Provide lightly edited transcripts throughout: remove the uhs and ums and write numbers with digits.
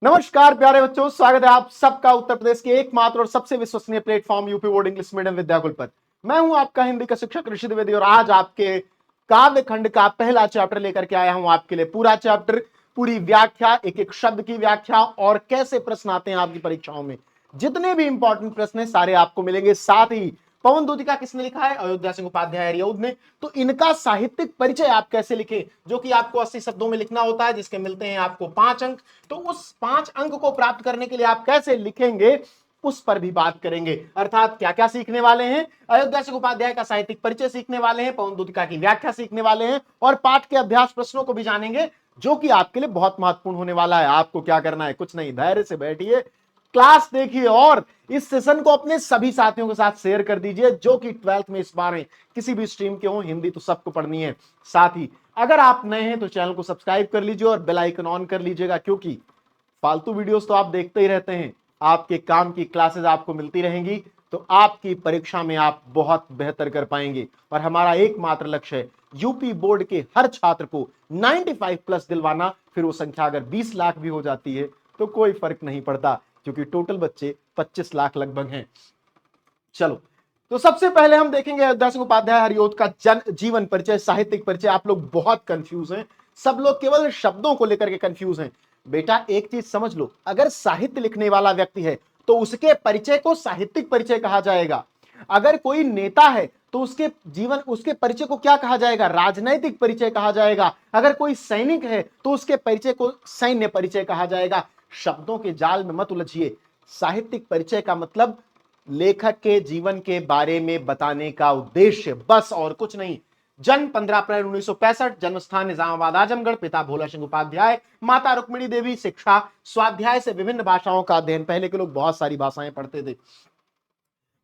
नमस्कार प्यारे बच्चों, स्वागत है आप सबका उत्तर प्रदेश के एकमात्र और सबसे विश्वसनीय platform UP board English medium Vidyakul पर। मैं हूं आपका हिंदी का शिक्षक ऋषि द्विवेदी और आज आपके काव्य खंड का पहला चैप्टर लेकर के आया हूं आपके लिए। पूरा चैप्टर, पूरी व्याख्या, एक एक शब्द की व्याख्या और कैसे प्रश्न आते हैं आपकी परीक्षाओं में, जितने भी इंपॉर्टेंट प्रश्न हैं सारे आपको मिलेंगे। साथ ही पवन दूतिका किसने लिखा है? अयोध्या सिंह उपाध्याय हरिऔध ने। तो इनका साहित्यिक परिचय आप कैसे लिखें, जो कि आपको 80 शब्दों में लिखना होता है, जिसके मिलते हैं आपको 5 अंक। तो उस 5 अंक को प्राप्त करने के लिए आप कैसे लिखेंगे, उस पर भी बात करेंगे। अर्थात क्या क्या सीखने वाले हैं? अयोध्या सिंह उपाध्याय का साहित्यिक परिचय सीखने वाले हैं, पवन दूतिका की व्याख्या सीखने वाले हैं और पाठ के अभ्यास प्रश्नों को भी जानेंगे, जो कि आपके लिए बहुत महत्वपूर्ण होने वाला है। आपको क्या करना है? कुछ नहीं, धैर्य से बैठिए, क्लास देखिए और इस सेशन को अपने सभी साथियों के साथ शेयर कर दीजिए, जो कि 12th में इस बार हैं, किसी भी स्ट्रीम के हो, हिंदी तो सबको पढ़नी है। साथ ही अगर आप नए हैं तो चैनल को सब्सक्राइब कर लीजिए और बेल आइकन ऑन कर लीजिएगा, क्योंकि फालतू वीडियोस तो आप देखते ही रहते हैं, आपके काम की क्लासेस आपको मिलती रहेंगी, तो आपकी परीक्षा में आप बहुत बेहतर कर पाएंगे। और हमारा एकमात्र लक्ष्य है यूपी बोर्ड के हर छात्र को 95 प्लस दिलवाना। फिर वो संख्या अगर 20 लाख भी हो जाती है तो कोई फर्क नहीं पड़ता, क्योंकि टोटल बच्चे 25 लाख लगभग हैं। चलो, तो सबसे पहले हम देखेंगे अयोध्या सिंह उपाध्याय हरिऔध का जन जीवन परिचय, साहित्यिक परिचय। आप लोग बहुत कंफ्यूज हैं, सब लोग केवल शब्दों को लेकर के कंफ्यूज हैं। बेटा एक चीज समझ लो, अगर साहित्य लिखने वाला व्यक्ति है तो उसके परिचय को साहित्यिक परिचय कहा जाएगा। अगर कोई नेता है तो उसके जीवन, उसके परिचय को क्या कहा जाएगा? राजनैतिक परिचय कहा जाएगा। अगर कोई सैनिक है तो उसके परिचय को सैन्य परिचय कहा जाएगा। शब्दों के जाल में मत उलझिए। साहित्यिक परिचय का मतलब लेखक के जीवन के बारे में बताने का उद्देश्य, बस और कुछ नहीं। जन्म 15 अप्रैल 1965, जन्म स्थान निजामाबाद आजमगढ़, पिता भोला सिंह उपाध्याय, माता रुक्मिणी देवी। शिक्षा स्वाध्याय से विभिन्न भाषाओं का अध्ययन। पहले के लोग बहुत सारी भाषाएं पढ़ते थे।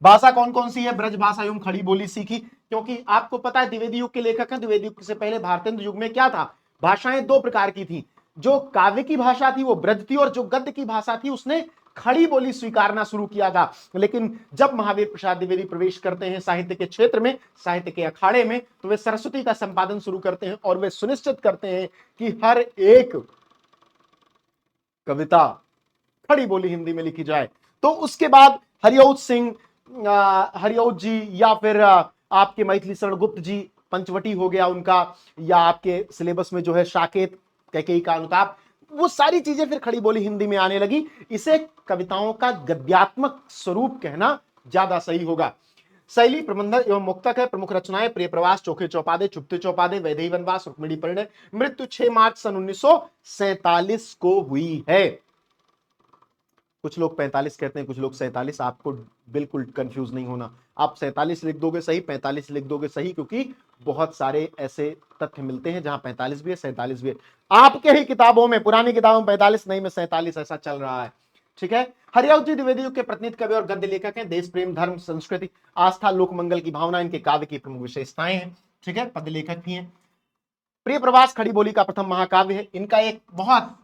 भाषा कौन कौन सी है? ब्रज भाषा एवं खड़ी बोली सीखी, क्योंकि आपको पता है द्विवेदी युग के लेखक हैं। द्विवेदी युग से पहले भारतेंद्र युग में क्या था? भाषाएं दो प्रकार की थी। जो काव्य की भाषा थी वो ब्रज थी, और जो गद्य की भाषा थी उसने खड़ी बोली स्वीकारना शुरू किया था। लेकिन जब महावीर प्रसाद द्विवेदी प्रवेश करते हैं साहित्य के क्षेत्र में, साहित्य के अखाड़े में, तो वे सरस्वती का संपादन शुरू करते हैं और वे सुनिश्चित करते हैं कि हर एक कविता खड़ी बोली हिंदी में लिखी जाए। तो उसके बाद हरिऔध सिंह, हरिऔध जी, या फिर आपके मैथिली शरण गुप्त जी, पंचवटी हो गया उनका, या आपके सिलेबस में जो है साकेत, कैकेयी का अनुताप, वो सारी चीजें फिर खड़ी बोली हिंदी में आने लगी। इसे कविताओं का गद्यात्मक स्वरूप कहना ज्यादा सही होगा। शैली प्रबंधन एवं मुक्तक है। प्रमुख रचनाएं प्रिय प्रवास, चोखे चौपादे, चुपते चौपादे, वैदेही वनवास, रुक्मिणी परिणय। मृत्यु 6 मार्च सन 1947 को हुई है। कुछ लोग 45 कहते हैं, कुछ लोग 47। आपको बिल्कुल कंफ्यूज नहीं होना, आप 47 लिख दोगे सही, 45 लिख दोगे सही, क्योंकि बहुत सारे ऐसे तथ्य मिलते हैं जहां 45 भी है, 47 भी है। आपके ही किताबों में, पुरानी किताबों में 45 नहीं में 47 ऐसा चल रहा है। ठीक है। हरिऔध जी द्विवेदी युग के प्रतिनिधि कवि और गद्य लेखक हैं। देश प्रेम, धर्म, संस्कृति, आस्था, लोक मंगल की भावना इनके काव्य की प्रमुख विशेषताएं हैं। ठीक है। पद्य लेखक भी हैं। प्रिय प्रवास खड़ी बोली का प्रथम महाकाव्य है। इनका एक बहुत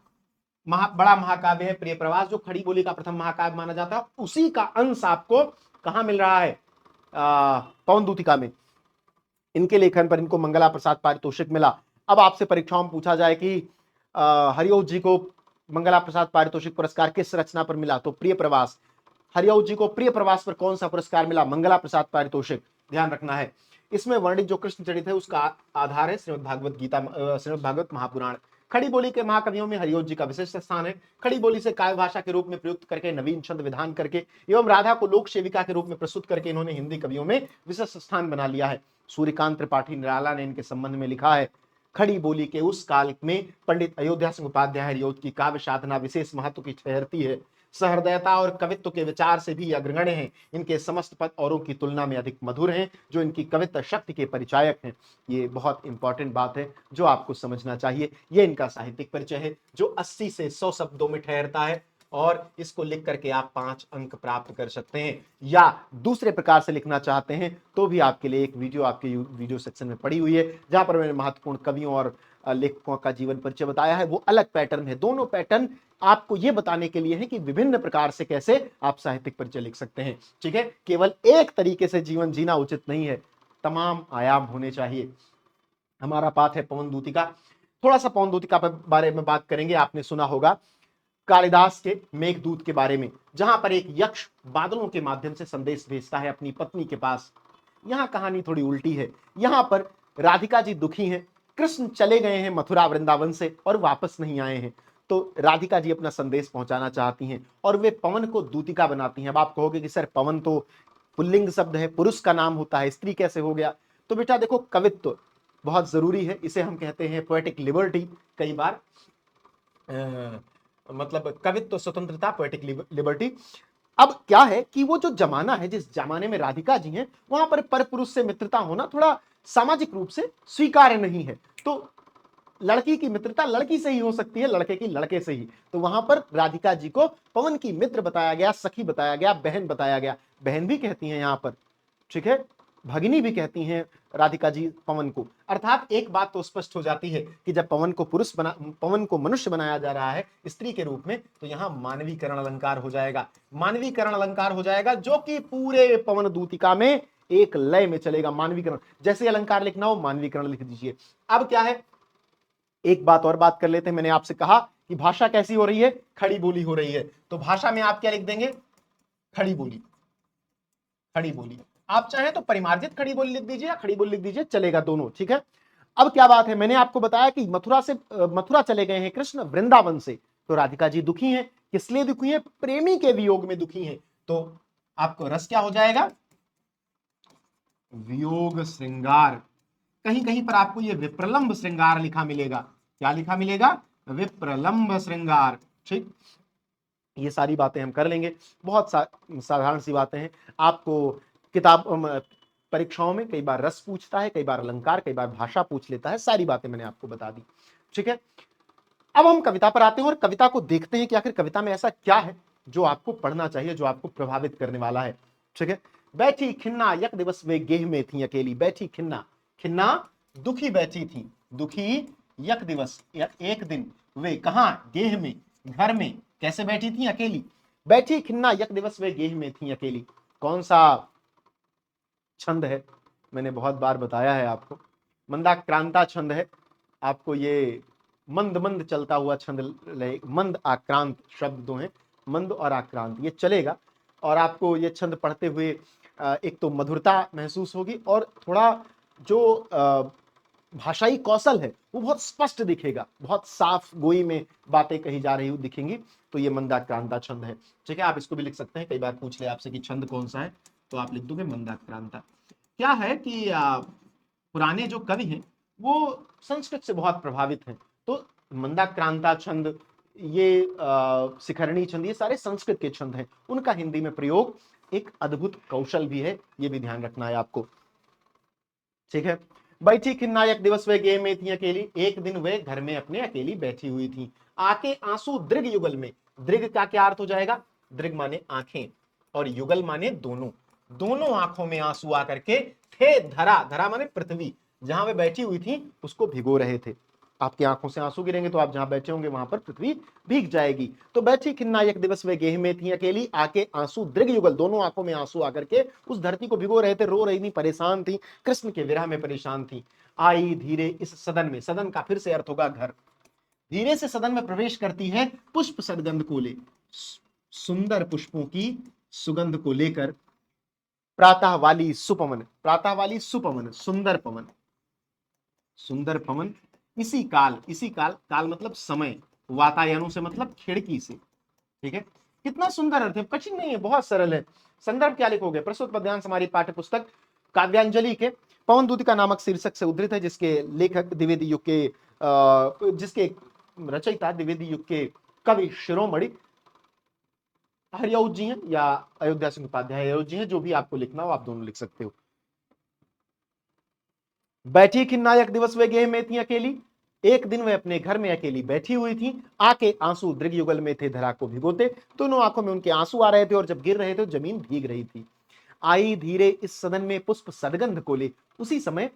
बड़ा महाकाव्य है प्रिय प्रवास, जो खड़ी बोली का प्रथम महाकाव्य माना जाता है। उसी का अंश आपको कहां मिल रहा है? पवन दूतिका में। इनके लेखन पर इनको मंगला प्रसाद पारितोषिक मिला। अब आपसे परीक्षाओं में पूछा जाए कि हरिऔध जी को मंगला प्रसाद पारितोषिक पुरस्कार किस रचना पर मिला, तो प्रिय प्रवास। हरिऔध जी को प्रिय प्रवास पर कौन सा पुरस्कार मिला? मंगला प्रसाद पारितोषिक। ध्यान रखना है। इसमें वर्णित जो कृष्ण चरित है उसका आधार है श्रीमद् भागवत गीता, श्रीमद् भागवत महापुराण। खड़ी बोली के महाकवियों में हरिऔध जी का विशिष्ट स्थान है। खड़ी बोली से काव्य भाषा के रूप में प्रयुक्त करके, नवीन छंद विधान करके एवं राधा को लोक सेविका के रूप में प्रस्तुत करके इन्होंने हिंदी कवियों में विशिष्ट स्थान बना लिया है। सूर्यकांत त्रिपाठी निराला ने इनके संबंध में लिखा है, खड़ी बोली के उस काल में पंडित अयोध्या सिंह उपाध्याय हरिऔध की काव्य साधना विशेष महत्व की ठहरती है। सहृदयता और कवित्व के विचार से भी अग्रगण्य हैं। इनके समस्त पद औरों की तुलना में अधिक मधुर हैं, जो इनकी कवित्व शक्ति के परिचायक हैं। ये बहुत इंपॉर्टेंट बात है जो आपको समझना चाहिए। ये इनका साहित्यिक परिचय है, जो 80 से 100 शब्दों में ठहरता है, और इसको लिख करके आप 5 अंक प्राप्त कर सकते हैं। या दूसरे प्रकार से लिखना चाहते हैं तो भी आपके लिए एक वीडियो आपके वीडियो सेक्शन में पड़ी हुई है, जहां पर मैंने महत्वपूर्ण कवियों और लेखकों का जीवन परिचय बताया है। वो अलग पैटर्न है। दोनों पैटर्न आपको यह बताने के लिए है कि विभिन्न प्रकार से कैसे आप साहित्यिक परिचय लिख सकते हैं। ठीक है। केवल एक तरीके से जीवन जीना उचित नहीं है, तमाम आयाम होने चाहिए। हमारा पाठ है पवन दूतिका। थोड़ा सा पवन दूतिका के बारे में बात करेंगे। आपने सुना होगा कालिदास के मेघदूत के बारे में, जहां पर एक यक्ष बादलों के माध्यम से संदेश भेजता है अपनी पत्नी के पास। यहां कहानी थोड़ी उल्टी है। यहां पर राधिका जी दुखी हैं, कृष्ण चले गए हैं मथुरा वृंदावन से और वापस नहीं आए हैं, तो राधिका जी अपना संदेश पहुंचाना चाहती हैं और वे पवन को दूतिका बनाती हैं। अब आप कहोगे कि सर पवन तो पुल्लिंग शब्द है, पुरुष का नाम होता है, स्त्री कैसे हो गया? तो बेटा देखो, कवित्व बहुत जरूरी है, इसे हम कहते हैं पोएटिक लिबर्टी। कई बार मतलब कवित्व स्वतंत्रता, पोएटिक लिबर्टी। अब क्या है कि वो जो जमाना है, जिस जमाने में राधिका जी हैं, वहां पर पुरुष से मित्रता होना थोड़ा सामाजिक रूप से स्वीकार्य नहीं है। तो लड़की की मित्रता लड़की से ही हो सकती है, लड़के की लड़के से ही। तो वहां पर राधिका जी को पवन की मित्र बताया गया, सखी बताया गया, बहन बताया गया। बहन भी कहती हैं यहां पर, ठीक है, भगिनी भी कहती हैं राधिका जी पवन को। अर्थात एक बात तो स्पष्ट हो जाती है कि जब पवन को मनुष्य बनाया जा रहा है स्त्री के रूप में, तो यहां मानवीकरण अलंकार हो जाएगा। मानवीकरण अलंकार हो जाएगा जो कि पूरे पवन दूतिका में एक लय में चलेगा। मानवीकरण, जैसे अलंकार लिखना हो मानवीकरण लिख दीजिए। अब क्या है, एक बात और बात कर लेते हैं। मैंने आपसे कहा कि भाषा कैसी हो रही है, खड़ी बोली हो रही है, तो भाषा में आप क्या लिख देंगे? खड़ी बोली। खड़ी बोली, आप चाहें तो परिमार्जित खड़ी बोली लिख दीजिए या खड़ी बोली लिख दीजिए, चलेगा दोनों, ठीक है। अब क्या बात है, मैंने आपको बताया कि मथुरा चले गए हैं कृष्ण वृंदावन से, तो राधिका जी दुखी हैं। किस लिए दुखी हैं? प्रेमी के वियोग में दुखी हैं। तो आपको रस क्या हो जाएगा? वियोग श्रृंगार। कहीं कहीं पर आपको यह विप्रलंब श्रृंगार लिखा मिलेगा। क्या लिखा मिलेगा? विप्रलंब श्रृंगार। ठीक, ये सारी बातें हम कर लेंगे, बहुत साधारण सी बातें हैं। आपको किताब परीक्षाओं में कई बार रस पूछता है, कई बार अलंकार, कई बार भाषा पूछ लेता है। सारी बातें मैंने आपको बता दी, ठीक है। अब हम कविता पर आते हैं और कविता को देखते हैं कि आखिर कविता में ऐसा क्या है जो आपको पढ़ना चाहिए, जो आपको प्रभावित करने वाला है, ठीक है। बैठी खिन्ना यक दिवस वे गेह में थी अकेली। बैठी खिन्ना, खिन्ना दुखी बैठी थी, दुखी यक दिवस एक दिन, वे कहां? गेह में, घर में। कैसे बैठी थी? अकेली। बैठी खिन्ना यक दिवस वे गेह में थी अकेली। कौन सा छंद है? मैंने बहुत बार बताया है आपको, मंदाक्रांता छंद है। आपको ये मंद मंद चलता हुआ छंद, मंद आक्रांत शब्द दो हैं, मंद और आक्रांत, ये चलेगा। और आपको ये छंद पढ़ते हुए एक तो मधुरता महसूस होगी और थोड़ा जो भाषाई कौशल है वो बहुत स्पष्ट दिखेगा, बहुत साफ गोई में बातें कही जा रही दिखेंगी। तो ये मंदाक्रांता छंद है, ठीक है। आप इसको भी लिख सकते हैं, कई बार पूछ ले आपसे कि छंद कौन सा है, तो आप लिख दोगे मंदाक्रांता। क्या है कि पुराने जो कवि हैं वो संस्कृत से बहुत प्रभावित हैं, तो मंदाक्रांता छंद, ये शिखरणी छंद, ये सारे संस्कृत के छंद हैं। उनका हिंदी में प्रयोग एक अद्भुत कौशल भी है, ये भी ध्यान रखना है आपको, ठीक है। बैठी खिन्ना एक दिवस वे गेह में थी अकेली। एक दिन वे घर में अपने अकेली बैठी हुई थी। आके आंसू दृग युगल में। दृग का क्या अर्थ हो जाएगा? दृग माने आंखें और युगल माने दोनों, दोनों आंखों में आंसू आकर के थे धरा, धरा माने पृथ्वी, जहां वे बैठी हुई थी उसको भिगो रहे थे। आपकी आंखों से आंसू गिरेंगे तो आप जहां बैठे होंगे वहां पर पृथ्वी भीग जाएगी। तो बैठी खिन्ना एक दिवस वे गेह में थी अकेली। आके आंसू दृग युगल, दोनों आंखों में आंसू आकर के उस धरती को भिगो रहे थे, रो रही थी, परेशान थी, कृष्ण के विरह में परेशान थी। आई धीरे इस सदन में, सदन का फिर से अर्थ होगा घर। धीरे से सदन में प्रवेश करती है, पुष्प सदगंध को ले, सुंदर पुष्पों की सुगंध को लेकर। प्रातः वाली सुपवन, प्रातः वाली सुपवन, सुंदर पवन, सुंदर पवन। इसी काल, इसी काल, काल मतलब समय, वातायनों से मतलब खिड़की से, ठीक है। कितना सुंदर अर्थ है, कठिन नहीं है, बहुत सरल है। संदर्भ क्या लिखोगे? प्रस्तुत पद्यांश हमारी पाठ्य पुस्तक काव्यांजलि के पवन दूतिका नामक शीर्षक से उद्धृत है, जिसके लेखक द्विवेदी युग के जिसके रचयिता द्विवेदी युग के कवि शिरोमणि हरिऔध जी हैं या अयोध्या सिंह उपाध्याय हरिऔध जी हैं, जो भी आपको लिखना हो आप दोनों लिख सकते हो। बैठी खिन्ना एक दिवस वे गेह में थी अकेली। एक दिन वे अपने घर में अकेली बैठी हुई थी। आके आंसू दृग युगल में थे धरा को भिगोते। दोनों आंखों में उनके आंसू आ रहे थे और जब गिर रहे थे तो जमीन भीग रही थी। आई धीरे इस सदन में पुष्प सदगंध को ले। उसी समय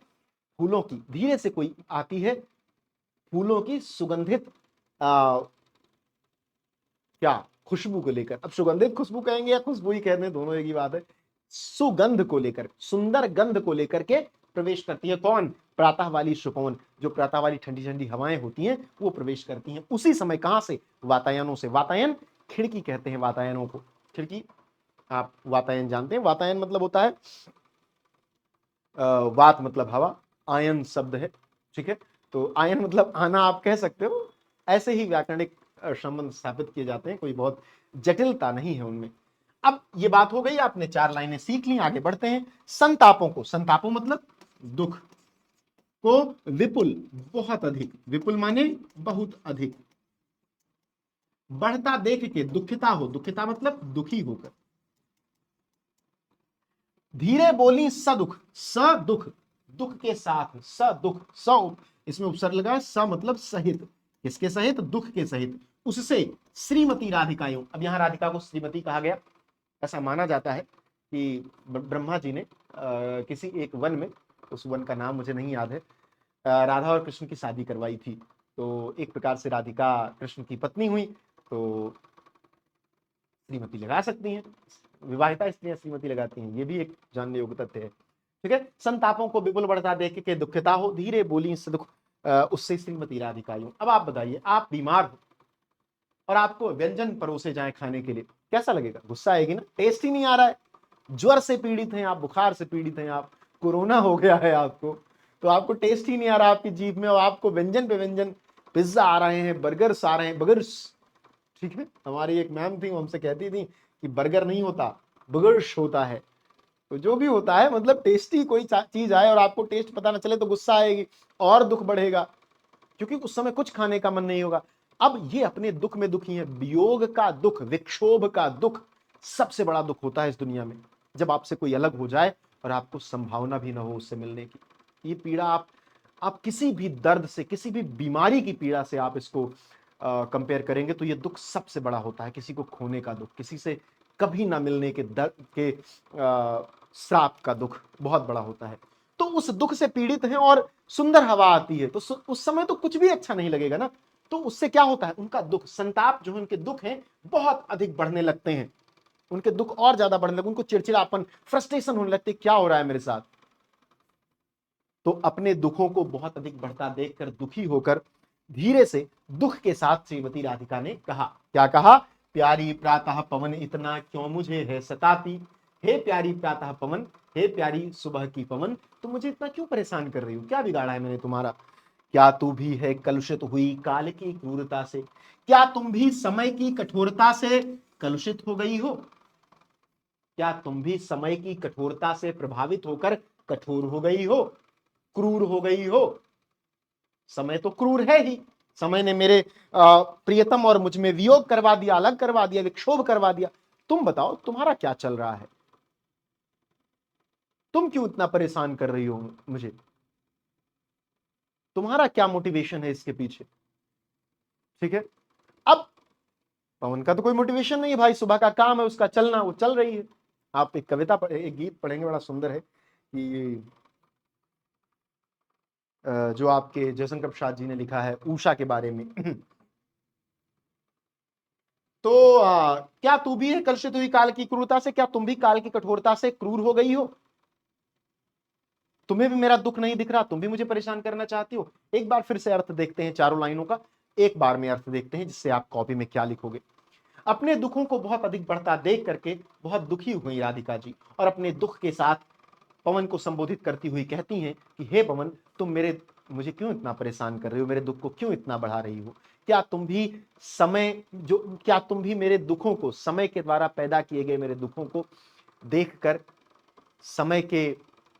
फूलों की, धीरे से कोई आती है, फूलों की सुगंधित क्या खुशबू को लेकर। अब सुगंधित खुशबू कहेंगे या खुशबू ही कहते हैं, दोनों एक ही बात है। सुगंध को लेकर, सुंदर गंध को लेकर के प्रवेश करती है। कौन? प्रातः वाली सुपवन, जो प्रातः वाली ठंडी ठंडी हवाएं होती हैं वो प्रवेश करती हैं उसी समय। कहां से? वातायनों से। वातायन खिड़की कहते हैं वातायनों को। खिड़की, आप वातायन जानते हैं। वातायन मतलब होता है वात मतलब हवा, आयन शब्द है, ठीक है। तो आयन मतलब आना आप कह सकते हो। ऐसे ही व्याकरणिक संबंध स्थापित किए जाते हैं, कोई बहुत जटिलता नहीं है उनमें। अब ये बात हो गई, आपने 4 लाइनें सीख ली, आगे बढ़ते हैं। संतापों को, संतापों मतलब दुख को, विपुल बहुत अधिक, विपुल माने बहुत अधिक, बढ़ता देख के दुखिता हो, दुखिता मतलब दुखी होकर। धीरे बोली सदुख, सदुख दुख के साथ, सदुख, स इसमें उपसर्ग लगा है, स मतलब सहित, किसके सहित? दुख के सहित, उससे श्रीमती राधिकायों। अब यहां राधिका को श्रीमती कहा गया। ऐसा माना जाता है कि ब्रह्मा जी ने किसी एक वन में, उस वन का नाम मुझे नहीं याद है, राधा और कृष्ण की शादी करवाई थी। तो एक प्रकार से राधिका कृष्ण की पत्नी हुई, तो श्रीमती लगा सकती हैं, विवाहिता स्त्रियां श्रीमती लगाती हैं, ये भी एक जानने योग्य तथ्य है, ठीक है। संतापों को विपुल बढ़ता देख के दुखिता हो, धीरे बोली सदुख, उससे श्रीमती राधिकायों। अब आप बताइए, आप बीमार हो और आपको व्यंजन परोसे जाए खाने के लिए, कैसा लगेगा? गुस्सा आएगी ना, टेस्ट ही नहीं आ रहा है। ज्वर से पीड़ित हैं आप, बुखार से पीड़ित हैं आप, कोरोना हो गया है आपको, तो आपको टेस्ट ही नहीं आ रहा आपकी जीभ में, और आपको व्यंजन पे व्यंजन, पिज्जा आ रहे हैं, बर्गर्स आ रहे हैं, बर्गर्स, ठीक है। हमारी एक मैम थी, वो हमसे कहती थी कि बर्गर नहीं होता, बर्गर्स होता है। तो जो भी होता है, मतलब टेस्टी कोई चीज आए और आपको टेस्ट पता ना चले तो गुस्सा आएगी और दुख बढ़ेगा, क्योंकि उस समय कुछ खाने का मन नहीं होगा। अब ये अपने दुख में दुखी है। वियोग का दुख, विक्षोभ का दुख सबसे बड़ा दुख होता है इस दुनिया में, जब आपसे कोई अलग हो जाए और आपको संभावना भी ना हो उससे मिलने की। ये पीड़ा आप किसी भी दर्द से, किसी भी बीमारी की पीड़ा से आप इसको कंपेयर करेंगे तो ये दुख सबसे बड़ा होता है। किसी को खोने का दुख, किसी से कभी ना मिलने के दर्द के श्राप का दुख बहुत बड़ा होता है। तो उस दुख से पीड़ित हैं और सुंदर हवा आती है, तो उस समय तो कुछ भी अच्छा नहीं लगेगा ना। तो उससे क्या होता है, उनका दुख, संताप जो है, उनके दुख हैं बहुत अधिक बढ़ने लगते हैं, उनके दुख और ज्यादा बढ़ने लगते, उनको चिड़चिड़ापन, फ्रस्ट्रेशन होने लगती है, क्या हो रहा है मेरे साथ। तो अपने दुखों को बहुत अधिक बढ़ता देखकर दुखी होकर धीरे से दुख के साथ श्रीमती राधिका ने कहा, क्या कहा? प्यारी प्रातः पवन इतना क्यों मुझे है सताती, हे प्यारी प्रातः पवन, हे प्यारी सुबह की पवन, तुम मुझे इतना क्यों परेशान कर रही हो? क्या बिगाड़ा है मैंने तुम्हारा? क्या तू भी है कलुषित हुई काल की क्रूरता से? क्या तुम भी समय की कठोरता से कलुषित हो गई हो? क्या तुम भी समय की कठोरता से प्रभावित होकर कठोर हो गई हो, क्रूर हो गई हो? समय तो क्रूर है ही, समय ने मेरे प्रियतम और मुझ में वियोग करवा दिया, अलग करवा दिया, विक्षोभ करवा दिया। तुम बताओ, तुम्हारा क्या चल रहा है? तुम क्यों इतना परेशान कर रही हो मुझे? तुम्हारा क्या मोटिवेशन है इसके पीछे? ठीक है। अब पवन का तो कोई मोटिवेशन नहीं है भाई, सुबह का काम है उसका चलना, वो चल रही है। आप एक कविता एक गीत पढ़ेंगे, बड़ा सुंदर है कि जो आपके जयशंकर प्रसाद जी ने लिखा है उषा के बारे में। तो क्या तू भी है कलुषित हुई काल की क्रूरता से? क्या तुम भी काल की कठोरता से क्रूर हो गई हो? तुम्हें भी मेरा दुख नहीं दिख रहा? तुम भी मुझे परेशान करना चाहती हो? एक बार फिर से अर्थ देखते हैं चारों लाइनों का, एक बार में अर्थ देखते हैं, जिससे आप कॉपी में क्या लिखोगे। अपने दुखों को बहुत अधिक बढ़ता देख करके बहुत दुखी हुई राधिका जी, और अपने दुख के साथ पवन को संबोधित करती हुई कहती हैं कि हे पवन, तुम मुझे क्यों इतना परेशान कर रही हो? मेरे दुख को क्यों इतना बढ़ा रही हो? क्या तुम भी मेरे दुखों को, समय के द्वारा पैदा किए गए मेरे दुखों को देखकर समय के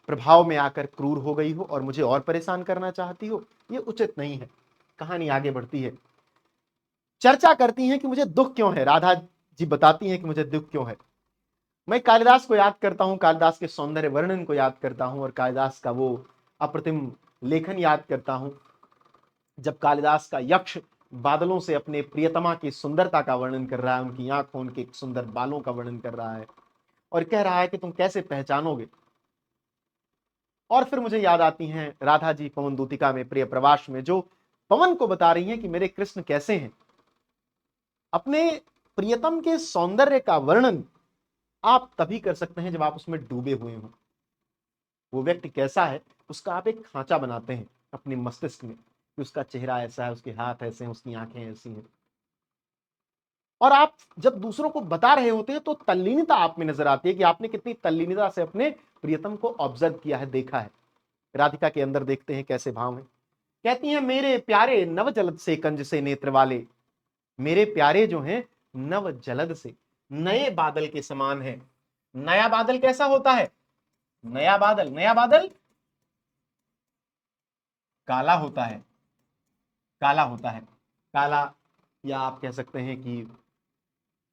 प्रभाव में आकर क्रूर हो गई हो और मुझे और परेशान करना चाहती हो? ये उचित नहीं है। कहानी आगे बढ़ती है, चर्चा करती हैं कि मुझे दुख क्यों है। राधा जी बताती हैं कि मुझे दुख क्यों है। मैं कालिदास को याद करता हूं, कालिदास के सौंदर्य वर्णन को याद करता हूं, और कालिदास का वो अप्रतिम लेखन याद करता हूं, जब कालिदास का यक्ष बादलों से अपने प्रियतमा की सुंदरता का वर्णन कर रहा है, उनकी आंखों, उनके सुंदर बालों का वर्णन कर रहा है, और कह रहा है कि तुम कैसे पहचानोगे। और फिर मुझे याद आती हैं राधा जी पवन दूतिका में, प्रिय प्रवास में, जो पवन को बता रही हैं कि मेरे कृष्ण कैसे हैं। अपने प्रियतम के सौंदर्य का वर्णन आप तभी कर सकते हैं जब आप उसमें डूबे हुए हों। वो व्यक्ति कैसा है उसका आप एक खांचा बनाते हैं अपने मस्तिष्क में कि उसका चेहरा ऐसा है, उसके हाथ ऐसे हैं, उसकी आंखें ऐसी हैं। और आप जब दूसरों को बता रहे होते हैं तो तल्लीनता आप में नजर आती है कि आपने कितनी तल्लीनता से अपने प्रियतम को ऑब्जर्व किया है, देखा है। राधिका के अंदर देखते हैं कैसे भाव है। कहती हैं मेरे प्यारे नव जलद से कंज से नेत्र वाले, मेरे प्यारे जो हैं नव जलद से, नए बादल के समान है। नया बादल कैसा होता है? नया बादल काला होता है, काला होता है। काला, या आप कह सकते हैं कि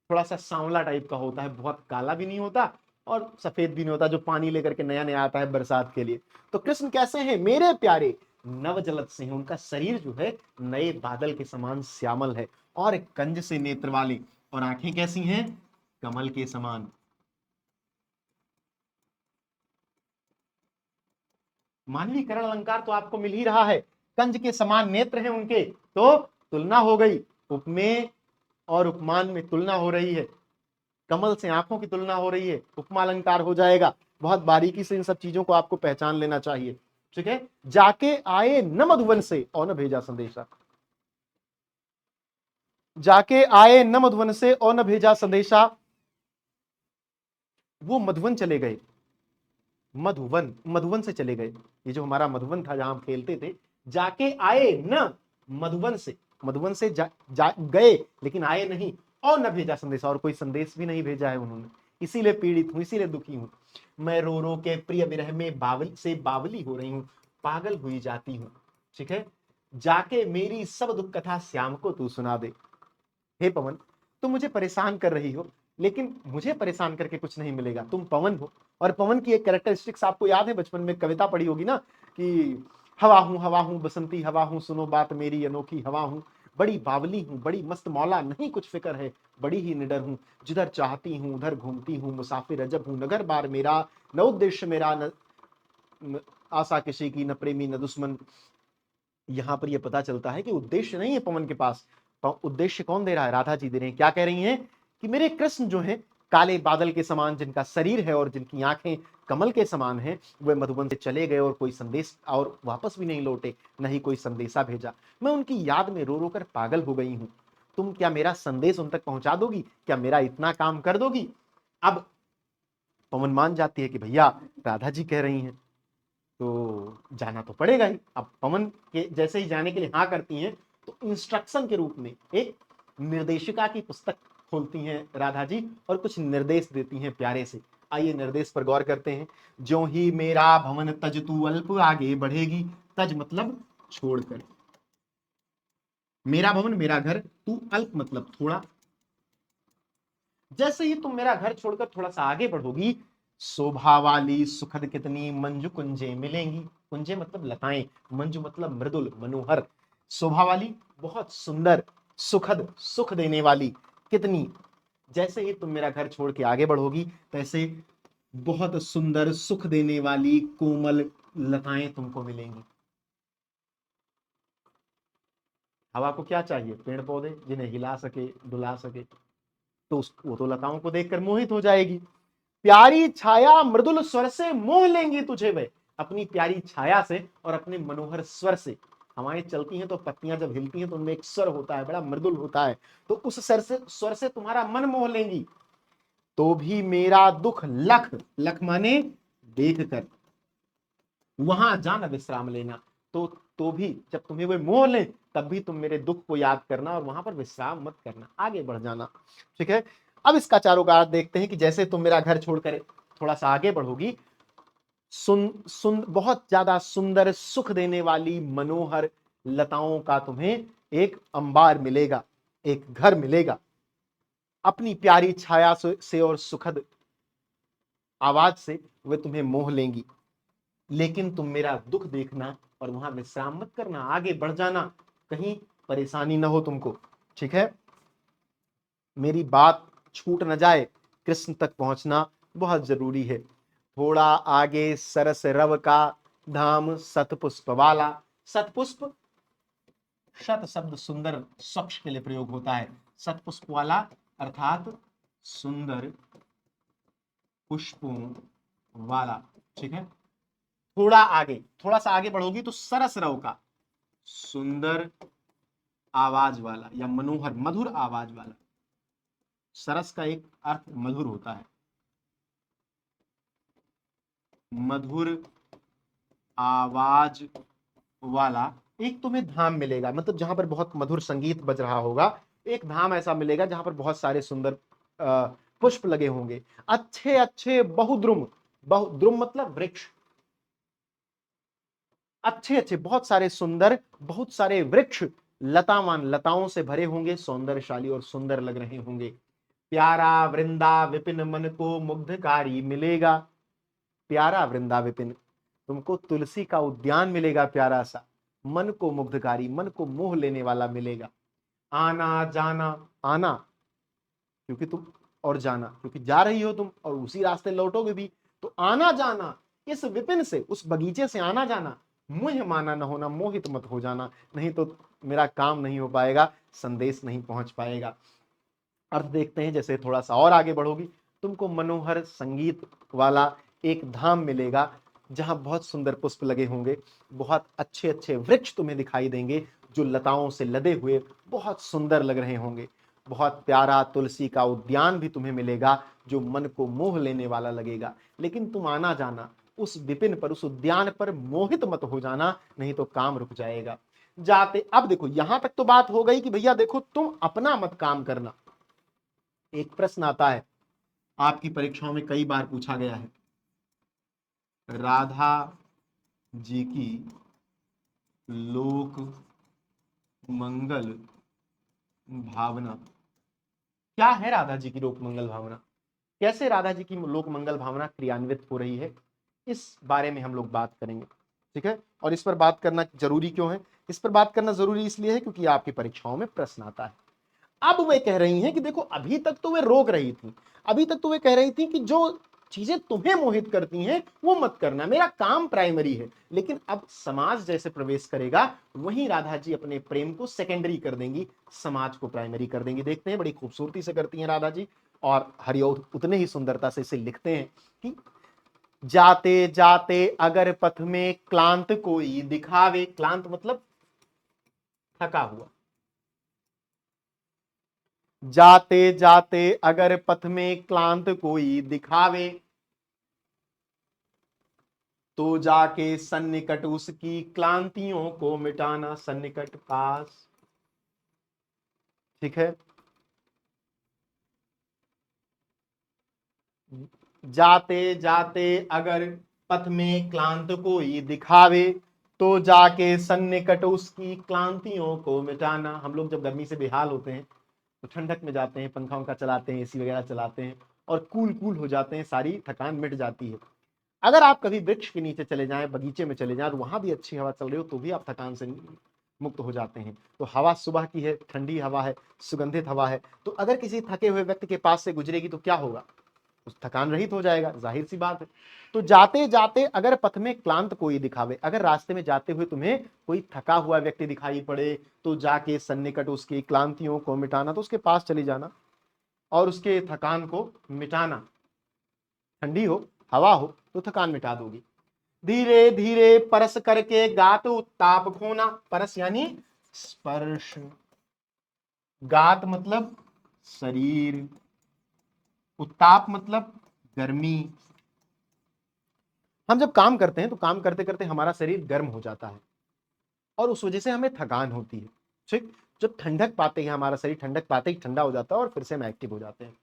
थोड़ा सा सांवला टाइप का होता है, बहुत काला भी नहीं होता और सफेद भी नहीं होता, जो पानी लेकर के नया नया आता है बरसात के लिए। तो कृष्ण कैसे हैं? मेरे प्यारे नव जलद से हैं, उनका शरीर जो है नए बादल के समान श्यामल है, और कंज से नेत्र वाली, और आंखें कैसी हैं? कमल के समान। मानवीकरण अलंकार तो आपको मिल ही रहा है। कंज के समान नेत्र हैं उनके, तो तुलना हो गई, उपमेय और उपमान में तुलना हो रही है। कमल से आंखों की तुलना हो रही है, उपमा अलंकार हो जाएगा। बहुत बारीकी से इन सब चीजों को आपको पहचान लेना चाहिए। ठीक है। जाके आए न मधुवन से और न भेजा संदेशा, जाके आए न मधुवन से और न भेजा संदेशा। वो मधुवन चले गए, मधुवन, मधुवन से चले गए। ये जो हमारा मधुवन था जहां हम खेलते थे, जाके आए न मधुवन से, मधुवन से गए लेकिन आए नहीं, और न भेजा संदेश, और कोई संदेश भी नहीं भेजा है उन्होंने। इसीलिए पीड़ित हूं, इसीलिए दुखी हूं। मैं रो रो के प्रिय विरह में बावली हो रही हूं, पागल हुई जाती हूं। ठीक है। जाके मेरी सब दुख कथा श्याम को तू सुना दे। हे पवन, तुम मुझे परेशान कर रही हो, लेकिन मुझे परेशान करके कुछ नहीं मिलेगा। तुम पवन हो, और पवन की एक कैरेक्टरिस्टिक्स आपको याद है, बचपन में कविता पढ़ी होगी ना, कि हवा हूं बसंती हवा हूं, सुनो बात मेरी अनोखी हवा हूं, बड़ी बावली हूं, बड़ी मस्त मौला, नहीं कुछ फिक्र है, बड़ी ही निडर हूं, जिधर चाहती हूं उधर घूमती हूं, मुसाफिर अजब हूं, नगर बार मेरा न उद्देश्य मेरा, न आशा किसी की, न प्रेमी न दुश्मन। यहां पर यह पता चलता है कि उद्देश्य नहीं है पवन के पास। उद्देश्य कौन दे रहा है? राधा जी दे रहे हैं। क्या कह रही हैं? कि मेरे कृष्ण जो है काले बादल के समान जिनका शरीर है और जिनकी आंखें कमल के समान हैं, वे मधुबन से चले गए और कोई संदेश, और वापस भी नहीं लौटे, नहीं कोई संदेशा भेजा। मैं उनकी याद में रो रो कर पागल हो गई हूं। तुम क्या मेरा संदेश उन तक पहुंचा दोगी? क्या मेरा इतना काम कर दोगी? अब पवन मान जाती है कि भैया राधा जी कह रही हैं तो जाना तो पड़ेगा ही। अब पवन के जैसे ही जाने के लिए हाँ करती हैं, तो इंस्ट्रक्शन के रूप में एक निर्देशिका की पुस्तक खोलती हैं राधा जी और कुछ निर्देश देती हैं प्यारे से। आइए निर्देश पर गौर करते हैं। जो ही मेरा भवन तज तू अल्प आगे बढ़ेगी, तज मतलब छोड़कर, मेरा भवन मेरा घर, तू अल्प मतलब थोड़ा, जैसे ही तुम मेरा घर छोड़कर थोड़ा सा आगे बढ़ोगी, शोभा वाली सुखद कितनी मंजू कुंजे मिलेंगी। कुंजे मतलब लताएं, मंजू मतलब मृदुल मनोहर। शोभा वाली बहुत सुंदर, सुखद सुख देने वाली, कितनी, जैसे ही तुम मेरा घर छोड़ के आगे बढ़ोगी तैसे बहुत सुंदर सुख देने वाली कोमल लताएं तुमको मिलेंगी। हवा को क्या चाहिए? पेड़ पौधे जिन्हें हिला सके, डुला सके। तो वो तो लताओं को देखकर मोहित हो जाएगी। प्यारी छाया मृदुल स्वर से मोह लेंगी तुझे वे, अपनी प्यारी छाया से और अपने मनोहर स्वर से। हवाएं चलती हैं तो पत्तियां जब हिलती हैं तो उनमें एक स्वर होता है, बड़ा मृदुल होता है, तो उस स्वर से तुम्हारा मन मोह लेंगी। तो भी मेरा दुख लख, लख माने देख कर, वहां जाना विश्राम लेना। तो भी जब तुम्हें वे मोह ले, तब भी तुम मेरे दुख को याद करना और वहां पर विश्राम मत करना, आगे बढ़ जाना। ठीक है। अब इसका चारों कार देखते हैं कि जैसे तुम मेरा घर छोड़कर थोड़ा सा आगे बढ़ोगी, बहुत ज्यादा सुंदर सुख देने वाली मनोहर लताओं का तुम्हें एक अंबार मिलेगा, एक घर मिलेगा। अपनी प्यारी छाया से और सुखद आवाज से वे तुम्हें मोह लेंगी। लेकिन तुम मेरा दुख देखना और वहां विश्राम मत करना, आगे बढ़ जाना, कहीं परेशानी ना हो तुमको। ठीक है। मेरी बात छूट न जाए, कृष्ण तक पहुंचना बहुत जरूरी है। थोड़ा आगे सरस रव का धाम सतपुष्प वाला। सतपुष्प, शत शब्द सुंदर स्वच्छ के लिए प्रयोग होता है। सतपुष्प वाला अर्थात सुंदर पुष्पों वाला। ठीक है। थोड़ा सा आगे बढ़ोगी तो सरस रव का सुंदर आवाज वाला या मनोहर मधुर आवाज वाला। सरस का एक अर्थ मधुर होता है, मधुर आवाज वाला एक तुम्हें धाम मिलेगा, मतलब जहां पर बहुत मधुर संगीत बज रहा होगा। एक धाम ऐसा मिलेगा जहां पर बहुत सारे सुंदर पुष्प लगे होंगे, अच्छे अच्छे बहुद्रुम, बहुद्रुम मतलब वृक्ष, अच्छे अच्छे बहुत सारे सुंदर, बहुत सारे वृक्ष लतावान, लताओं से भरे होंगे, सौंदर्यशाली और सुंदर लग रहे होंगे। प्यारा वृंदा विपिन मन को मुग्धकारी मिलेगा, प्यारा वृंदा विपिन, तुमको तुलसी का उद्यान मिलेगा प्यारा सा, मन को मुग्धकारी, मन को मोह लेने वाला मिलेगा। आना जाना, आना क्योंकि तुम, और जाना क्योंकि जा रही हो तुम और उसी रास्ते लौटोगे भी, तो आना जाना इस विपिन से, उस बगीचे से आना जाना, मुझे माना न होना, मोहित मत हो जाना, नहीं तो मेरा काम नहीं हो पाएगा, संदेश नहीं पहुंच पाएगा। अर्थ देखते हैं, जैसे थोड़ा सा और आगे बढ़ोगी, तुमको मनोहर संगीत वाला एक धाम मिलेगा जहां बहुत सुंदर पुष्प लगे होंगे, बहुत अच्छे अच्छे वृक्ष तुम्हें दिखाई देंगे जो लताओं से लदे हुए बहुत सुंदर लग रहे होंगे। बहुत प्यारा तुलसी का उद्यान भी तुम्हें मिलेगा जो मन को मोह लेने वाला लगेगा। लेकिन तुम आना जाना उस विपिन पर, उस उद्यान पर मोहित मत हो जाना, नहीं तो काम रुक जाएगा। जाते, अब देखो यहां तक तो बात हो गई कि भैया देखो तुम अपना मत काम करना। एक प्रश्न आता है, आपकी परीक्षाओं में कई बार पूछा गया है, राधा जी की लोक मंगल भावना क्या है? राधा जी की लोक मंगल भावना कैसे, राधा जी की लोक मंगल भावना क्रियान्वित हो रही है, इस बारे में हम लोग बात करेंगे। ठीक है, और इस पर बात करना जरूरी क्यों है? इस पर बात करना जरूरी इसलिए है क्योंकि आपकी परीक्षाओं में प्रश्न आता है। अब वे कह रही हैं कि देखो अभी तक तो वे रोक रही थी, अभी तक तो वे कह रही थी कि जो चीजें तुम्हें मोहित करती हैं वो मत करना, मेरा काम प्राइमरी है। लेकिन अब समाज जैसे प्रवेश करेगा, वहीं राधा जी अपने प्रेम को सेकेंडरी कर देंगी, समाज को प्राइमरी कर देंगी। देखते हैं, बड़ी खूबसूरती से करती हैं राधा जी, और हरिओ उतने ही सुंदरता से इसे लिखते हैं कि जाते जाते अगर पथ में क्लांत कोई दिखावे, क्लांत मतलब थका हुआ, जाते जाते अगर पथ में क्लांत कोई दिखावे, तो जाके सन्निकट उसकी क्लांतियों को मिटाना, सन्निकट पास। ठीक है, जाते जाते अगर पथ में क्लांत कोई दिखावे, तो जाके सन्निकट उसकी क्लांतियों को मिटाना। हम लोग जब गर्मी से बेहाल होते हैं तो ठंडक में जाते हैं, पंखा उंखा चलाते हैं, एसी वगैरह चलाते हैं और कूल कूल हो जाते हैं, सारी थकान मिट जाती है। अगर आप कभी वृक्ष के नीचे चले जाएं, बगीचे में चले जाएं, वहां भी अच्छी हवा चल रही हो तो भी आप थकान से मुक्त हो जाते हैं। तो हवा सुबह की है, ठंडी हवा है, सुगंधित हवा है, तो अगर किसी थके हुए व्यक्ति के पास से गुजरेगी तो क्या होगा? उस थकान रहित हो जाएगा, जाहिर सी बात है। तो जाते जाते अगर पथ में क्लांत कोई दिखावे, अगर रास्ते में जाते हुए तुम्हें कोई थका हुआ व्यक्ति दिखाई पड़े, तो जाके सन्निकट उसकी क्लांतियों को मिटाना, तो उसके पास चली जाना और उसके थकान को मिटाना। ठंडी हो, हवा हो तो थकान मिटा दोगी। धीरे धीरे परस करके गात उत्ताप खोना, परस यानी स्पर्श, गात मतलब शरीर, उत्ताप मतलब गर्मी। हम जब काम करते हैं तो काम करते करते हमारा शरीर गर्म हो जाता है और उस वजह से हमें थकान होती है। ठीक, जब ठंडक पाते हैं, हमारा शरीर ठंडक पाते ही ठंडा हो जाता है और फिर से हम एक्टिव हो जाते हैं।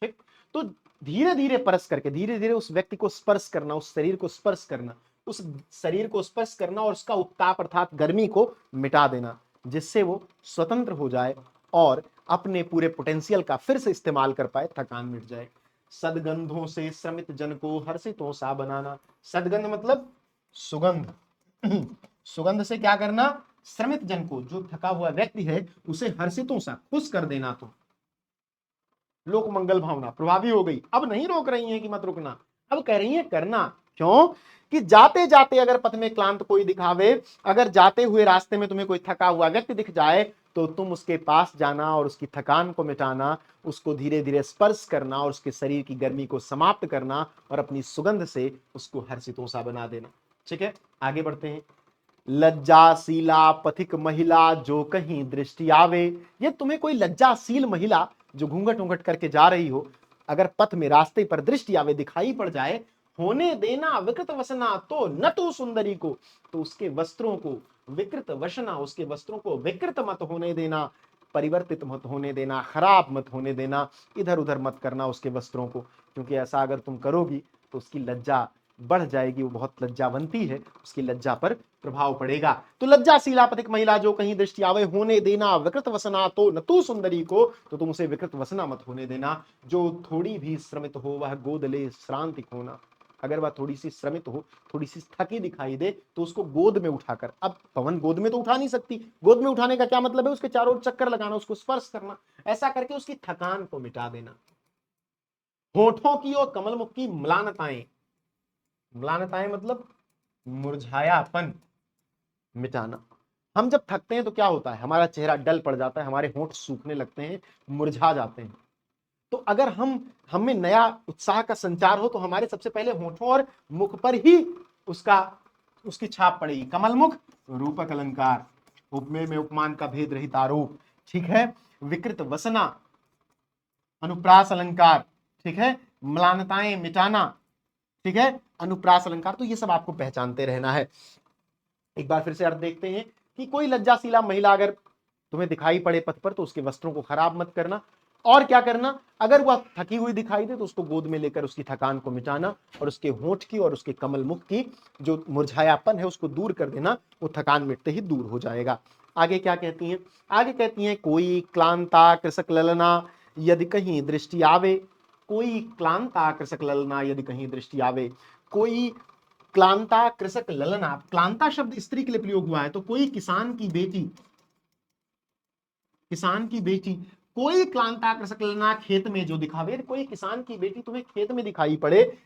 ठीक, तो धीरे धीरे परस करके, धीरे धीरे उस व्यक्ति को स्पर्श करना, उस शरीर को स्पर्श करना, उस शरीर को स्पर्श करना और उसका उत्ताप अर्थात गर्मी को मिटा देना, जिससे वो स्वतंत्र हो जाए और अपने पूरे पोटेंशियल का फिर से इस्तेमाल कर पाए, थकान मिट जाए। सदगंधों से श्रमित जन को हर्षितों सा बनाना, सदगंध मतलब सुगंध, सुगंध से क्या करना? श्रमित जन को, जो थका हुआ व्यक्ति है उसे हर्षितों सा खुश कर देना। तो लोक मंगल भावना प्रभावी हो गई, अब नहीं रोक रही हैं कि मत रुकना, अब कह रही हैं करना। क्यों? कि जाते जाते अगर पथ में क्लांत कोई दिखावे, अगर जाते हुए रास्ते में तुम्हें कोई थका हुआ व्यक्ति दिख जाए तो तुम उसके पास जाना और उसकी थकान को मिटाना, उसको धीरे धीरे स्पर्श करना और उसके शरीर की गर्मी को समाप्त करना और अपनी सुगंध से उसको हर्षितों सा बना देना। ठीक है, आगे बढ़ते हैं। लज्जाशीला पथिक महिला जो कहीं दृष्टि आवे, ये तुम्हें कोई लज्जाशील महिला जो घूंघट घूंघट करके जा रही हो, अगर पथ में रास्ते पर दृष्टि आवे, दिखाई पड़ जाए, होने देना विकृत वसना, तो न तो सुंदरी को, तो उसके वस्त्रों को विकृत वसना, उसके वस्त्रों को विकृत मत होने देना, परिवर्तित मत होने देना, खराब मत होने देना, इधर उधर मत करना उसके वस्त्रों को, क्योंकि ऐसा अगर तुम करोगी तो उसकी लज्जा बढ़ जाएगी, वो बहुत लज्जावंती है, उसकी लज्जा पर प्रभाव पड़ेगा। तो लज्जाशीला पथिक महिला जो कहीं दृष्टि आवे, होने देना विकृत वसना, तो न तू सुंदरी को, तो तुम उसे विकृत वसना मत होने देना। जो थोड़ी भी श्रमित हो वह गोद ले श्रांति खोना, अगर वह थोड़ी सी श्रमित हो, थोड़ी सी थकी दिखाई दे, तो उसको गोद में उठाकर, अब पवन गोद में तो उठा नहीं सकती, गोद में उठाने का क्या मतलब है, उसके चारों ओर चक्कर लगाना, उसको स्पर्श करना, ऐसा करके उसकी थकान को मिटा देना। होठों की और कमलमुख की म्लानताएं, म्लानताएं मतलब मुरझायापन मिटाना। हम जब थकते हैं तो क्या होता है, हमारा चेहरा डल पड़ जाता है, हमारे होंठ सूखने लगते हैं, मुरझा जाते हैं। तो अगर हम में नया उत्साह का संचार हो, तो हमारे सबसे पहले होठों और मुख पर ही उसकी छाप पड़ेगी। कमल मुख रूपक अलंकार, उपमेय में उपमान का भेद रहित आरोप, ठीक है। विकृत वसना अनुप्रास अलंकार, ठीक है। म्लानताएं मिटाना, ठीक है। अनुप्रास अलंकार, तो ये सब आपको पहचानते रहना है। एक बार फिर से अर्थ देखते हैं कि कोई लज्जाशीला महिला अगर तुम्हें दिखाई पड़े पथ पर, तो उसके वस्त्रों को खराब मत करना, और क्या करना, अगर वह थकी हुई दिखाई दे तो उसको गोद में लेकर उसकी थकान को मिटाना, और उसके होंठ की और उसके कमल मुख की जो मुरझायापन है उसको दूर कर देना, वो थकान मिटते ही दूर हो जाएगा। आगे क्या कहती हैं, आगे कहती हैं, कोई क्लांता कृषक ललना यदि कहीं दृष्टि आवे, कोई क्लांता कृषक ललना यदि कहीं दृष्टि आवे, कोई क्लांता कृषक ललना, क्लांता शब्द स्त्री के लिए प्रयोग हुआ है, तो कोई किसान की बेटी, किसान की बेटी, कोई क्लांता कृषक ललना खेत में जो दिखावे, कोई किसान की बेटी तुम्हें खेत में दिखाई पड़े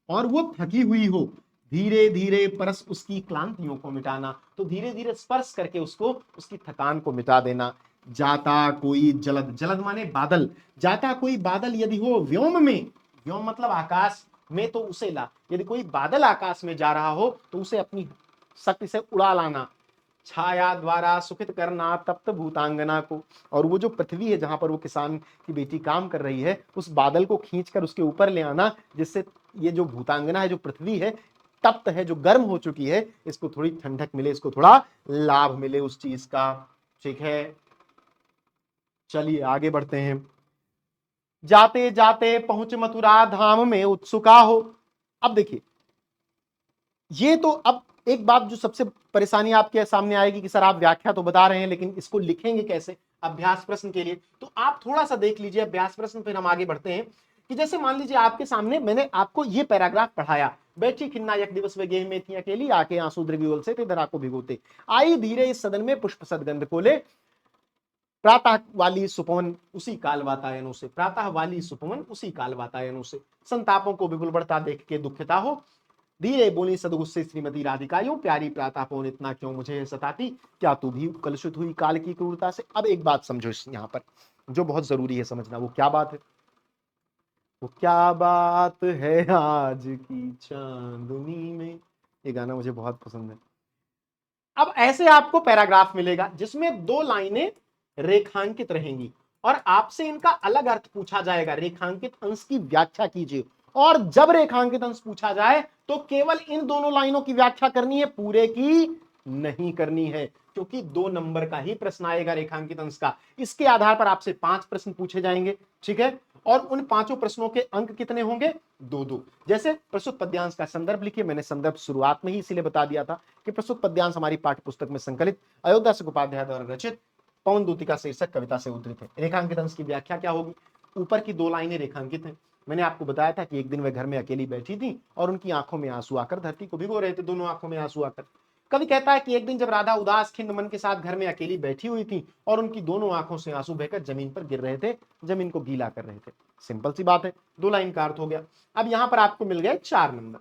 और वो थकी हुई हो, धीरे धीरे परस उसकी क्लांतियों को मिटाना, तो धीरे धीरे स्पर्श करके उसको उसकी थकान को मिटा देना। जाता कोई जलद, जलद माने बादल, जाता कोई बादल यदि हो व्योम में, व्योम मतलब आकाश में, तो उसे ला, यदि कोई बादल आकाश में जा रहा हो तो उसे अपनी शक्ति से उड़ा लाना। छाया द्वारा सुखित करना तप्त भूतांगना को, और वो जो पृथ्वी है जहां पर वो किसान की बेटी काम कर रही है, उस बादल को खींचकर उसके ऊपर ले आना, जिससे ये जो भूतांगना है, जो पृथ्वी है, तप्त है, जो गर्म हो चुकी है, इसको थोड़ी ठंडक मिले, इसको थोड़ा लाभ मिले उस चीज का, ठीक है। चलिए आगे बढ़ते हैं। जाते जाते पहुंच मथुरा धाम में उत्सुका हो। अब देखिए, ये तो अब एक बात जो सबसे परेशानी आपके सामने आएगी कि सर आप व्याख्या तो बता रहे हैं लेकिन इसको लिखेंगे कैसे अभ्यास प्रश्न के लिए, तो आप थोड़ा सा देख लीजिए अभ्यास प्रश्न, फिर हम आगे बढ़ते हैं। कि जैसे मान लीजिए आपके सामने मैंने आपको ये पैराग्राफ पढ़ाया, बैठी खिन्ना एक दिवस वे गेह में थी अकेली, आके आंसू द्रव्योल से तेरा को भिगोते, आई धीरे इस सदन में पुष्प सदगंध कोले, प्रातः वाली सुपवन उसी काल वातायनों से, प्रातः वाली सुपवन उसी काल वातायनों से, संतापों को विपुल बढ़ता देख के दुखिता हो, धीरे बोली सदगुस्से श्रीमती राधिका, यूं प्यारी प्रातः पौन इतना क्यों मुझे सताती, क्या तू भी कलुषित हुई काल की क्रूरता से। अब एक बात समझो यहाँ पर जो बहुत जरूरी है समझना, वो क्या बात है, वो क्या बात है आज की चांदनी में, ये गाना मुझे बहुत पसंद है। अब ऐसे आपको पैराग्राफ मिलेगा जिसमें दो लाइनें रेखांकित रहेंगी और आपसे इनका अलग अर्थ पूछा जाएगा, रेखांकित अंश की व्याख्या कीजिए, और जब रेखांकित अंश पूछा जाए तो केवल इन दोनों लाइनों की व्याख्या करनी है, पूरे की नहीं करनी है, क्योंकि 2 नंबर का ही प्रश्न आएगा रेखांकित अंश का। इसके आधार पर आपसे 5 प्रश्न पूछे जाएंगे, ठीक है। और उन 5 प्रश्नों के अंक कितने होंगे, 2-2। जैसे प्रस्तुत पद्यांश का संदर्भ लिखिए, मैंने संदर्भ शुरुआत में ही इसीलिए बता दिया था कि प्रस्तुत पद्यांश हमारी पाठ्य पुस्तक में संकलित अयोध्या उपाध्याय द्वारा रचित पवन दूतिका शीर्षक कविता से उद्धृत है। रेखांकित अंश की व्याख्या क्या होगी, ऊपर की 2 लाइनें रेखांकित हैं। मैंने आपको बताया था कि एक दिन वे घर में अकेली बैठी थी और उनकी आंखों में आंसू आकर धरती को भिगो रहे थे, दोनों आंखों में आंसू आकर। कवि कहता है कि एक दिन जब राधा उदास खिन्न मन के साथ घर में अकेली बैठी हुई थी और उनकी दोनों आंखों से आंसू बहकर जमीन पर गिर रहे थे, जमीन को गीला कर रहे थे। सिंपल सी बात है, 2 लाइन का अर्थ हो गया। अब यहां पर आपको मिल गए 4 नंबर।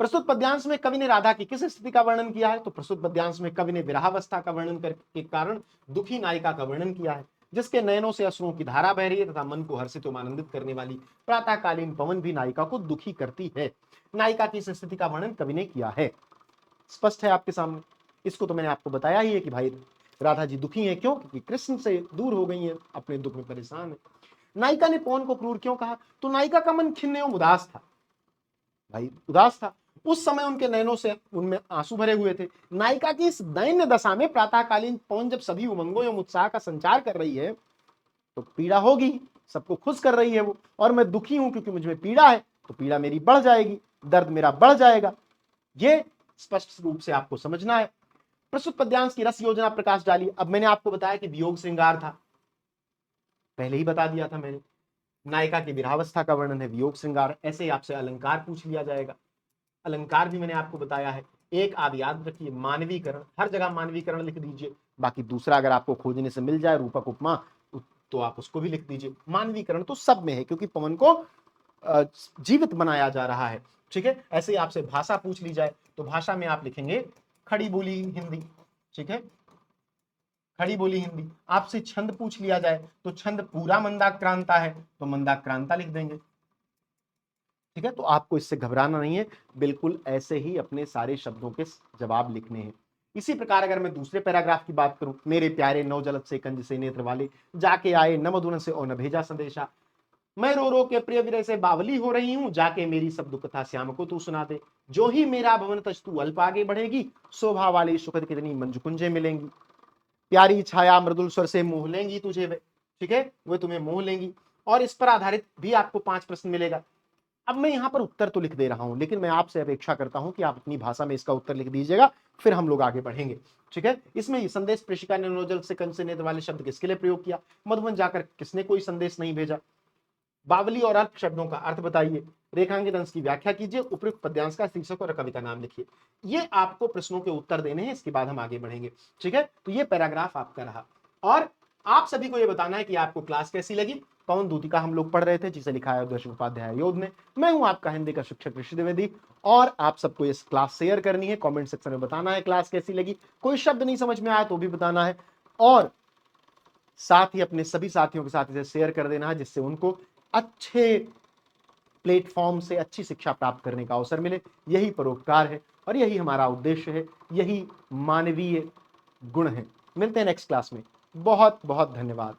प्रस्तुत पद्यांश में कवि ने राधा की किस स्थिति का वर्णन किया है, तो प्रस्तुत पद्यांश में कवि ने विरहावस्था का वर्णन करके कारण दुखी नायिका का वर्णन किया है। जिसके नयनों से अश्रुओं की धारा बह रही है तथा मन को हर्षित एवं आनंदित करने वाली प्रातःकालीन पवन भी नायिका को दुखी करती है। नायिका की इस स्थिति का वर्णन कवि ने किया है। स्पष्ट है आपके सामने। इसको तो मैंने आपको बताया ही है कि भाई राधा जी दुखी हैं, क्यों? क्योंकि कृष्ण से दूर हो गई हैं, अपने दुख में परेशान है। नायिका ने पवन को क्रूर क्यों कहा? तो नायिका का मन खिन्न एवं उदास था, भाई उदास था। उस समय उनके नयनों से उनमें आंसू भरे हुए थे। नायिका की इस दैन्य दशा में प्रातःकालीन पवन जब सभी उमंगों एवं उत्साह का संचार कर रही है तो पीड़ा होगी, सबको खुश कर रही है वो, और मैं दुखी हूं क्योंकि मुझ में पीड़ा है, तो पीड़ा मेरी बढ़ जाएगी, दर्द मेरा बढ़ जाएगा। ये स्पष्ट रूप से आपको समझना है। प्रस्तुत पद्यांश की रस योजना प्रकाश डाली। अब मैंने आपको बताया कि वियोग श्रृंगार था, पहले ही बता दिया था मैंने। नायिका की विरहावस्था का वर्णन है वियोग श्रृंगार। ऐसे ही आपसे अलंकार पूछ लिया जाएगा, अलंकार भी मैंने आपको बताया है। एक आप याद रखिए, मानवीकरण, हर जगह मानवीकरण लिख दीजिए। बाकी दूसरा अगर आपको खोजने से मिल जाए रूपक उपमा, तो आप उसको भी लिख दीजिए। मानवीकरण तो सब में है, क्योंकि पवन को जीवित बनाया जा रहा है। ठीक है, ऐसे ही आपसे भाषा पूछ ली जाए तो भाषा में आप लिखेंगे खड़ी बोली हिंदी। ठीक है, खड़ी बोली हिंदी। आपसे छंद पूछ लिया जाए तो छंद पूरा मंदाक्रांता है, तो मंदाक्रांता लिख देंगे। ठीक है, तो आपको इससे घबराना नहीं है, बिल्कुल ऐसे ही अपने सारे शब्दों के जवाब लिखने हैं। इसी प्रकार अगर मैं दूसरे पैराग्राफ की बात करूं, मेरे प्यारे नौ जलद से कंज से नेत्र वाले, जाके आए न मधुरन से और न भेजा संदेशा, मैं रो रो के प्रिय विरह से बावली हो रही हूं, जाके मेरी सब दुख कथा श्याम को तू सुना दे। जो ही मेरा भवन तज तू अल्प आगे बढ़ेगी, शोभा वाली सुखद कितनी मंजुकुंजे मिलेंगी। प्यारी छाया मृदुल स्वर से मोह लेंगी तुझे वे। ठीक है, वे तुम्हें मोह लेंगी। और इस पर आधारित भी आपको 5 प्रश्न मिलेगा। अब मैं यहां पर उत्तर तो लिख दे रहा हूं, लेकिन मैं आपसे अपेक्षा करता हूं कि आप अपनी भाषा में इसका उत्तर लिख दीजिएगा, फिर हम लोग आगे बढ़ेंगे। ठीक है, इसमें संदेश प्रेषिका ने नोजल से कंस से नेत्र वाले शब्द किसके लिए प्रयोग किया? मधुबन जाकर किसने कोई संदेश नहीं भेजा? बावली और अर्थ शब्दों का अर्थ बताइए, रेखांकित अंश की व्याख्या कीजिए, उपयुक्त पद्यांश का शीर्षक और कवि का नाम लिखिए। ये आपको प्रश्नों के उत्तर देने हैं, इसके बाद हम आगे बढ़ेंगे। ठीक है, तो ये पैराग्राफ आपका रहा। और आप सभी को ये बताना है कि आपको क्लास कैसी लगी। पवन दूतिका हम लोग पढ़ रहे थे, जिसे लिखा है उदय उपाध्याय योध ने। मैं हूं आपका हिंदी का शिक्षक ऋषि द्विवेदी, और आप सबको ये क्लास शेयर करनी है, कमेंट सेक्शन में बताना है क्लास कैसी लगी। कोई शब्द नहीं समझ में आया तो भी बताना है, और साथ ही अपने सभी साथियों के साथ इसे शेयर कर देना है, जिससे उनको अच्छे प्लेटफॉर्म से अच्छी शिक्षा प्राप्त करने का अवसर मिले। यही परोपकार है और यही हमारा उद्देश्य है, यही मानवीय गुण है। मिलते हैं नेक्स्ट क्लास में। बहुत बहुत धन्यवाद।